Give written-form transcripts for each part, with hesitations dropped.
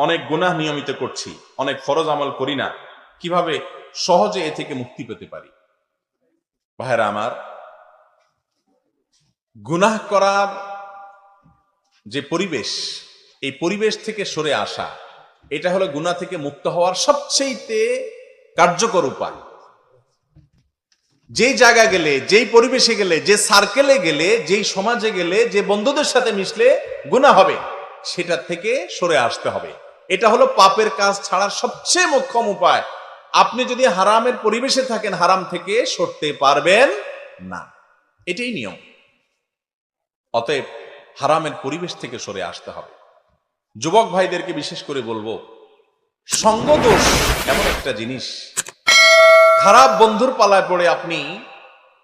অনেক গুনাহ নিয়মিত করছি, অনেক ফরজ আমল করি না, কিভাবে সহজে এ থেকে মুক্তি পেতে পারি? ভাইরা আমার, গুনাহ করার যে পরিবেশ, এই পরিবেশ থেকে সরে আসা, এটা হলো গুনাহ থেকে মুক্ত হওয়ার সবচেয়ে কার্যকর উপায়। যেই জায়গা গেলে, যেই পরিবেশে গেলে, যে সার্কেলে গেলে, যেই সমাজে গেলে, যে বন্ধুদের সাথে মিশলে গুনাহ হবে, সেটা থেকে সরে আসতে হবে। এটা হলো পাপের কাজ ছাড়ার সবচেয়ে মোক্ষম উপায়। আপনি যদি হারামের পরিবেশে থাকেন, হারাম থেকে সরতে পারবেন না, এটাই নিয়ম। অতএব হারামের পরিবেশ থেকে সরে আসতে হবে। যুবক ভাইদেরকে বিশেষ করে বলবো, সঙ্গদোষ এমন একটা জিনিস, খারাপ বন্ধুর পালায় পড়ে আপনি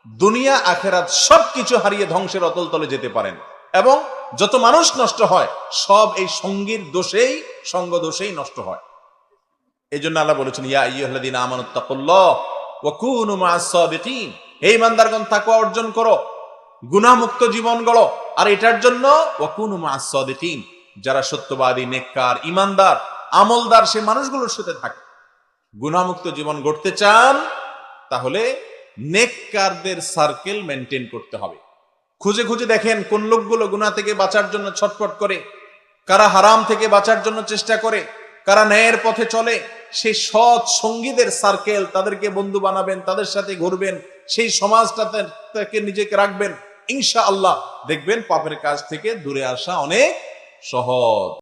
দুনিয়া আখেরাত সবকিছু হারিয়ে ধ্বংসের অতল তলে যেতে পারেন। এবং যত মানুষ নষ্ট হয়, সব এই সঙ্গীর দোষেই, সঙ্গ দোষেই নষ্ট হয়। এই জন্য আল্লাহ বলেছেন, ইয়া আইয়ুহাল্লাযীনা আমানুত্তাকুল্লাহ ওয়া কুনু মা'আস সাদিকিন, হে ঈমানদারগণ তাকওয়া অর্জন করো, গুনাহমুক্ত জীবন গড়ো। আর এটার জন্য ওয়া কুনু মা'আস সাদিকিন, যারা সত্যবাদী, নেককার, ঈমানদার, আমলদার, সে মানুষগুলোর সাথে থাকে। গুনাহমুক্ত জীবন গড়তে চান, তাহলে নেককারদের সার্কেল মেনটেন করতে হবে। খুঁজে খুঁজে দেখেন কোন লোকগুলো গুনাহ থেকে বাঁচার জন্য ছটফট করে, কারা হারাম থেকে বাঁচার জন্য চেষ্টা করে, কারা ন্যায়ের পথে চলে। সেই সৎ সঙ্গীদের সার্কেল, তাদেরকে বন্ধু বানাবেন, তাদের সাথে ঘুরবেন, সেই সমাজটাতে নিজেকে রাখবেন। ইনশাআল্লাহ দেখবেন পাপের কাজ থেকে দূরে আসা অনেক সহজ।